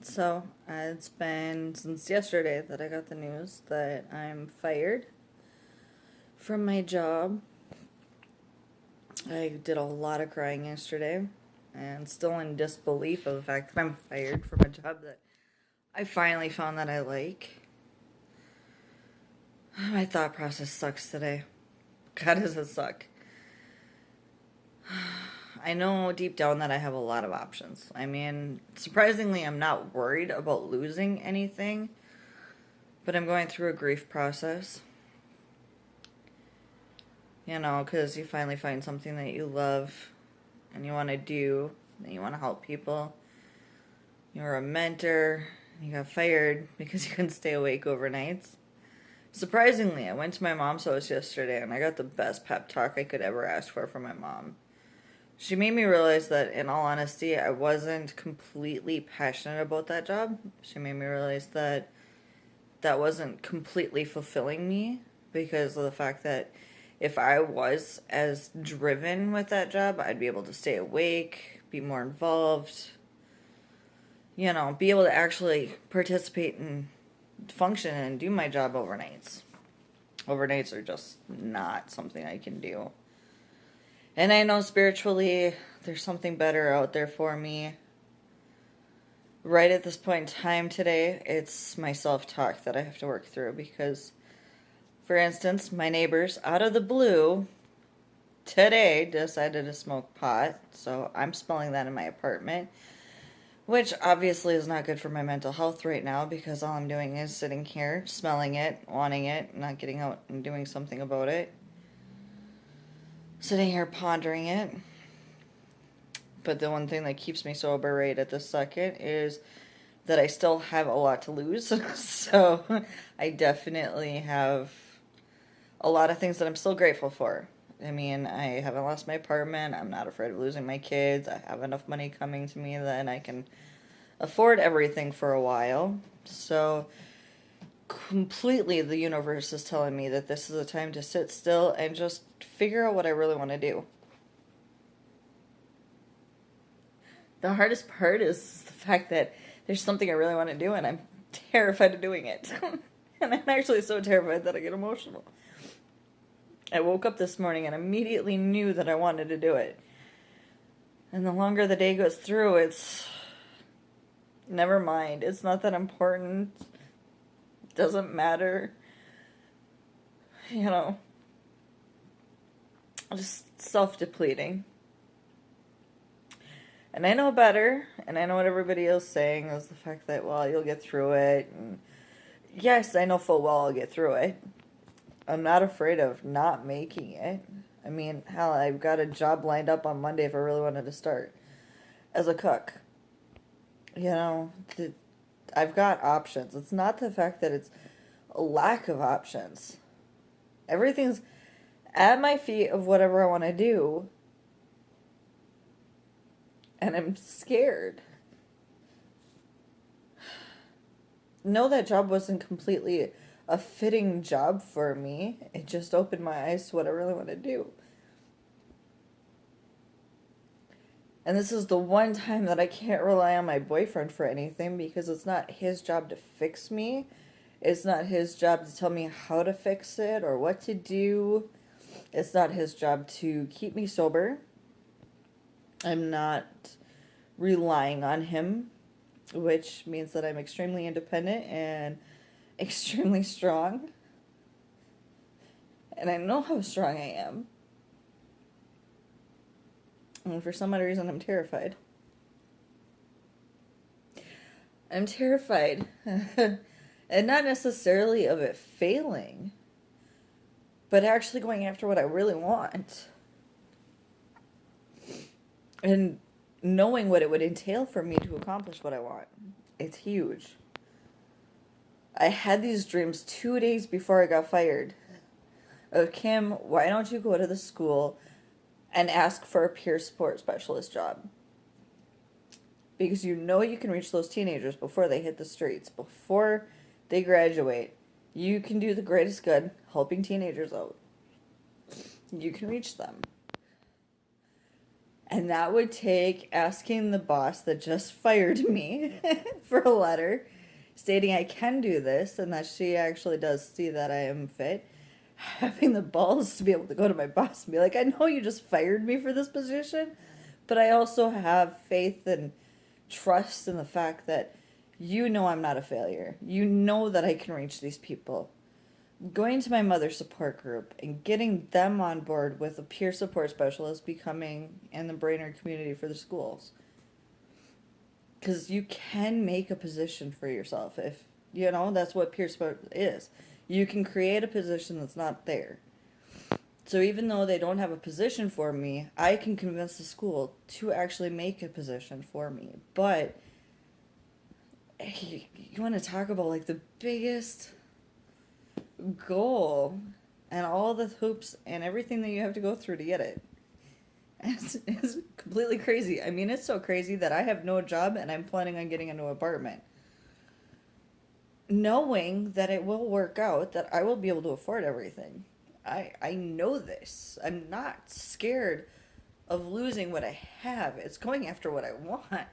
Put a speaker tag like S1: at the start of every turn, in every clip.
S1: It's been since yesterday that I got the news that I'm fired from my job. I did a lot of crying yesterday and still in disbelief of the fact that I'm fired from a job that I finally found that I like. My thought process sucks today. God, does it suck. I know deep down that I have a lot of options. I mean, surprisingly, I'm not worried about losing anything, but I'm going through a grief process. Because you finally find something that you love and you want to do, and you want to help people. You're a mentor, you got fired because you couldn't stay awake overnights. Surprisingly, I went to my mom's house yesterday and I got the best pep talk I could ever ask for from my mom. She made me realize that, in all honesty, I wasn't completely passionate about that job. She made me realize that that wasn't completely fulfilling me because of the fact that if I was as driven with that job, I'd be able to stay awake, be more involved, be able to actually participate and function and do my job overnights. Overnights are just not something I can do. And I know spiritually there's something better out there for me. Right at this point in time today, it's my self-talk that I have to work through because, for instance, my neighbors, out of the blue, today decided to smoke pot, so I'm smelling that in my apartment, which obviously is not good for my mental health right now because all I'm doing is sitting here, smelling it, wanting it, not getting out and doing something about it. Sitting here pondering it. But the one thing that keeps me sober right at this second is that I still have a lot to lose. So I definitely have a lot of things that I'm still grateful for. I mean, I haven't lost my apartment. I'm not afraid of losing my kids. I have enough money coming to me that I can afford everything for a while. So completely the universe is telling me that this is a time to sit still and just figure out what I really want to do. The hardest part is the fact that there's something I really want to do and I'm terrified of doing it. And I'm actually so terrified that I get emotional. I woke up this morning and immediately knew that I wanted to do it. And the longer the day goes through, it's never mind. It's not that important. It doesn't matter. Just self-depleting. And I know better, and I know what everybody else is saying is the fact that, well, you'll get through it. And yes, I know full well I'll get through it. I'm not afraid of not making it. I mean, hell, I've got a job lined up on Monday if I really wanted to start as a cook. I've got options. It's not the fact that it's a lack of options. Everything's at my feet of whatever I want to do. And I'm scared. No, that job wasn't completely a fitting job for me. It just opened my eyes to what I really want to do. And this is the one time that I can't rely on my boyfriend for anything because it's not his job to fix me. It's not his job to tell me how to fix it or what to do. It's not his job to keep me sober. I'm not relying on him, which means that I'm extremely independent and extremely strong. And I know how strong I am. And for some odd reason, I'm terrified. I'm terrified. And not necessarily of it failing, but actually going after what I really want. And knowing what it would entail for me to accomplish what I want. It's huge. I had these dreams 2 days before I got fired. Of, Kim, why don't you go to the school and ask for a peer support specialist job? Because you can reach those teenagers before they hit the streets, before they graduate. You can do the greatest good helping teenagers out. You can reach them. And that would take asking the boss that just fired me for a letter stating I can do this and that she actually does see that I am fit. Having the balls to be able to go to my boss and be like, I know you just fired me for this position, but I also have faith and trust in the fact that you know I'm not a failure. You know that I can reach these people. Going to my mother support group and getting them on board with a peer support specialist becoming in the Brainerd community for the schools. Because you can make a position for yourself if, that's what peer support is. You can create a position that's not there. So even though they don't have a position for me, I can convince the school to actually make a position for me. But you want to talk about like the biggest goal and all the hoops and everything that you have to go through to get it. It's completely crazy. I mean, it's so crazy that I have no job and I'm planning on getting a new apartment. Knowing that it will work out, that I will be able to afford everything. I know this. I'm not scared of losing what I have. It's going after what I want.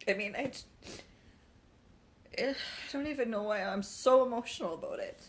S1: I mean, I don't even know why I'm so emotional about it.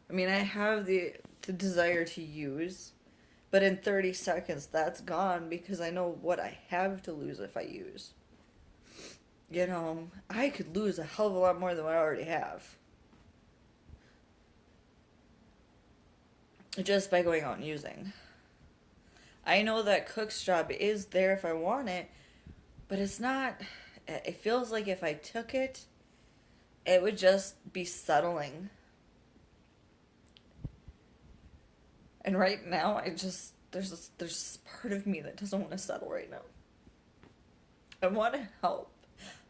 S1: I mean, I have the desire to use, but in 30 seconds, that's gone because I know what I have to lose if I use. I could lose a hell of a lot more than what I already have. Just by going out and using. I know that cook's job is there if I want it, but it's not. It feels like if I took it, it would just be settling. And right now, there's part of me that doesn't want to settle right now. I want to help.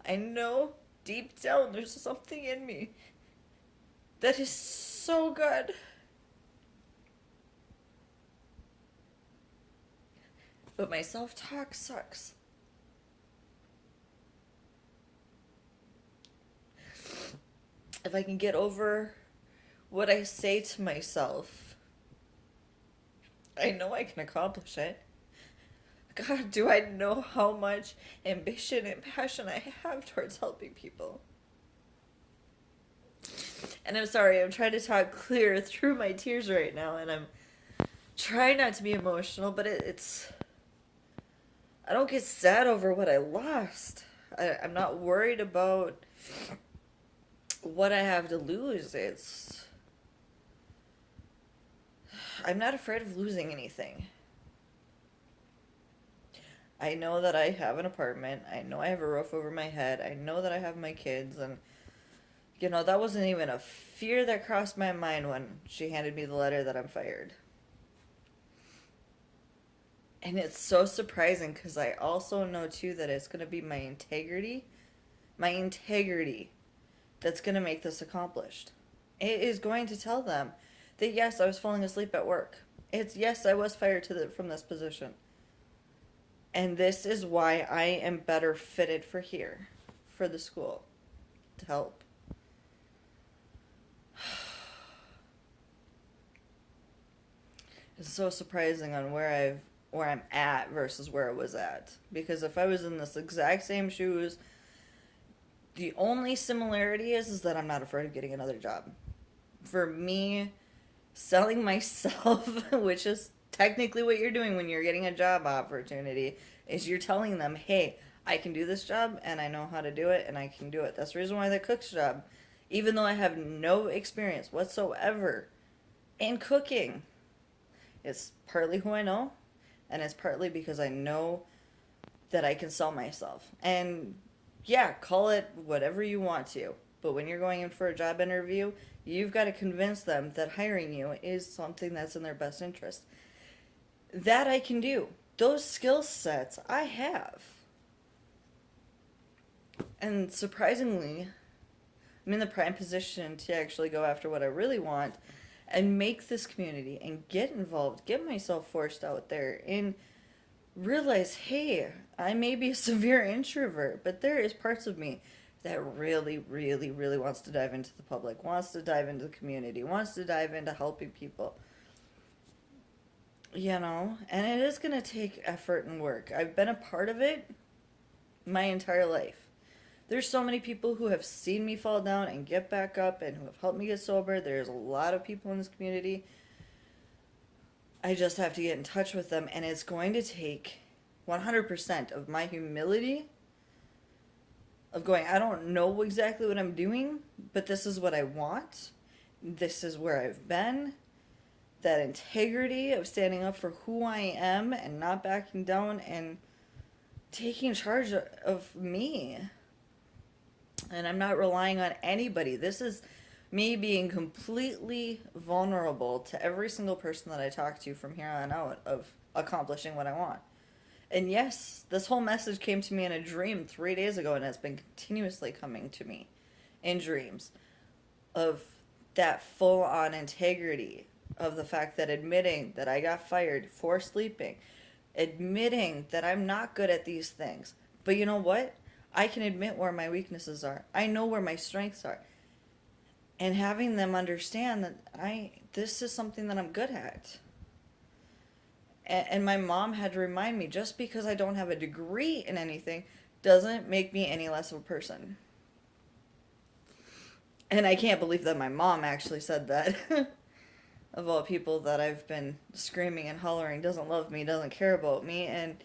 S1: I know deep down there's something in me that is so good. But my self-talk sucks. If I can get over what I say to myself, I know I can accomplish it. God, do I know how much ambition and passion I have towards helping people. And I'm sorry, I'm trying to talk clear through my tears right now, and I'm trying not to be emotional, but it's... I don't get sad over what I lost. I'm not worried about what I have to lose. I'm not afraid of losing anything. I know that I have an apartment. I know I have a roof over my head. I know that I have my kids. And, that wasn't even a fear that crossed my mind when she handed me the letter that I'm fired. And it's so surprising because I also know, too, that it's going to be my integrity that's going to make this accomplished. It is going to tell them that, yes, I was falling asleep at work. Yes, I was fired from this position. And this is why I am better fitted for here, for the school, to help. It's so surprising on where I'm at versus where I was at. Because if I was in this exact same shoes, the only similarity is that I'm not afraid of getting another job. For me, selling myself, which is technically what you're doing when you're getting a job opportunity, is you're telling them, hey, I can do this job and I know how to do it and I can do it. That's the reason why the cook's job, even though I have no experience whatsoever in cooking, it's partly who I know and it's partly because I know that I can sell myself. And yeah, call it whatever you want to, but when you're going in for a job interview, you've got to convince them that hiring you is something that's in their best interest. That I can do. Those skill sets I have. And surprisingly, I'm in the prime position to actually go after what I really want and make this community and get involved, get myself forced out there and realize, hey, I may be a severe introvert, but there is parts of me that really, really, really wants to dive into the public, wants to dive into the community, wants to dive into helping people. And it is going to take effort and work. I've been a part of it my entire life. There's so many people who have seen me fall down and get back up and who have helped me get sober. There's a lot of people in this community. I just have to get in touch with them, and it's going to take 100% of my humility of going, I don't know exactly what I'm doing, but this is what I want. This is where I've been. That integrity of standing up for who I am and not backing down and taking charge of me. And I'm not relying on anybody. This is me being completely vulnerable to every single person that I talk to from here on out of accomplishing what I want. And yes, this whole message came to me in a dream 3 days ago, and it's been continuously coming to me in dreams of that full-on integrity of the fact that admitting that I got fired for sleeping, admitting that I'm not good at these things. But you know what? I can admit where my weaknesses are. I know where my strengths are. And having them understand that this is something that I'm good at. And my mom had to remind me, just because I don't have a degree in anything doesn't make me any less of a person. And I can't believe that my mom actually said that. Of all people that I've been screaming and hollering doesn't love me, doesn't care about me. And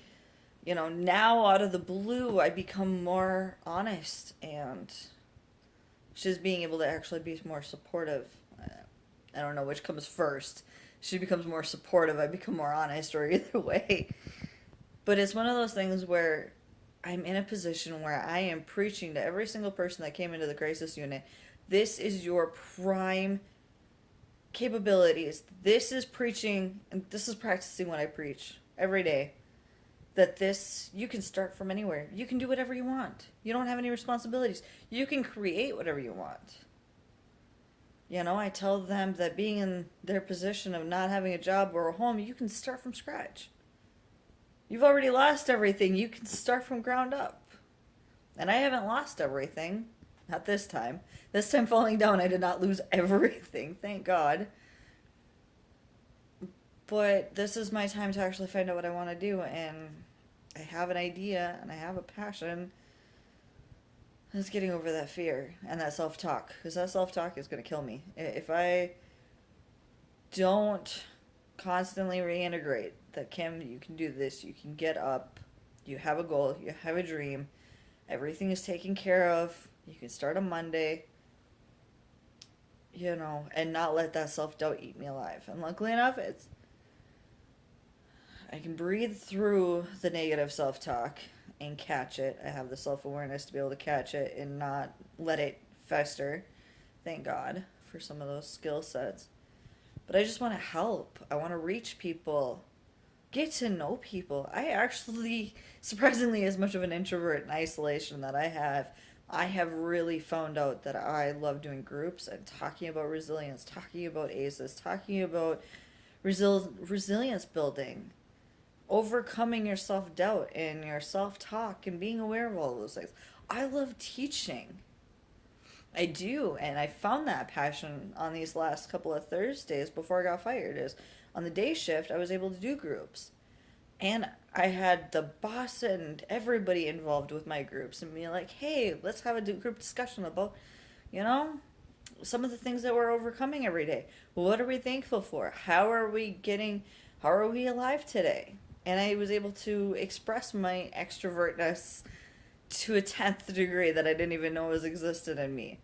S1: now out of the blue, I become more honest, and she's being able to actually be more supportive. I don't know which comes first. She becomes more supportive, I become more honest, or either way. But it's one of those things where I'm in a position where I am preaching to every single person that came into the crisis unit. This is your prime capabilities. This is preaching, and this is practicing what I preach every day. That you can start from anywhere. You can do whatever you want. You don't have any responsibilities. You can create whatever you want. I tell them that being in their position of not having a job or a home, you can start from scratch. You've already lost everything. You can start from ground up. And I haven't lost everything. Not this time. This time falling down, I did not lose everything. Thank God. But this is my time to actually find out what I want to do, and I have an idea, and I have a passion. It's getting over that fear and that self-talk, because that self-talk is going to kill me. If I don't constantly reintegrate that, Kim, you can do this, you can get up, you have a goal, you have a dream, everything is taken care of, you can start on Monday, and not let that self-doubt eat me alive. And luckily enough, I can breathe through the negative self-talk and catch it. I have the self-awareness to be able to catch it and not let it fester. Thank God for some of those skill sets. But I just want to help. I want to reach people. Get to know people. I actually, surprisingly, as much of an introvert in isolation that I have really found out that I love doing groups and talking about resilience, talking about ACEs, talking about resilience building. Overcoming your self-doubt and your self-talk and being aware of all those things. I love teaching. I do, and I found that passion on these last couple of Thursdays before I got fired. Is on the day shift, I was able to do groups. And I had the boss and everybody involved with my groups and be like, hey, let's have a group discussion about, some of the things that we're overcoming every day. What are we thankful for? How are we alive today? And I was able to express my extrovertness to a 10th degree that I didn't even know was existed in me.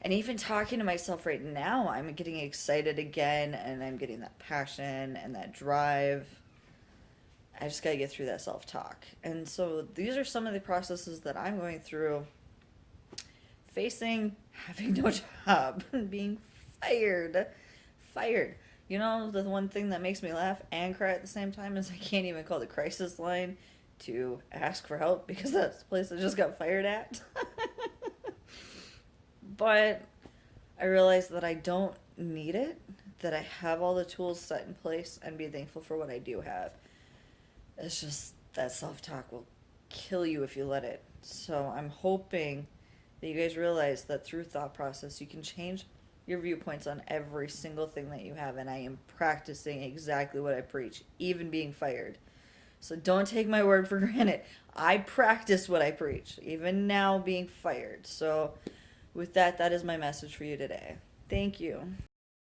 S1: And even talking to myself right now, I'm getting excited again, and I'm getting that passion and that drive. I just gotta get through that self-talk. And so these are some of the processes that I'm going through. Facing having no job and being fired. The one thing that makes me laugh and cry at the same time is I can't even call the crisis line to ask for help because that's the place I just got fired at. But I realized that I don't need it, that I have all the tools set in place, and be thankful for what I do have. It's just that self-talk will kill you if you let it. So I'm hoping that you guys realize that through thought process, you can change your viewpoints on every single thing that you have. And I am practicing exactly what I preach, even being fired. So don't take my word for granted. I practice what I preach, even now being fired. So with that, that is my message for you today. Thank you.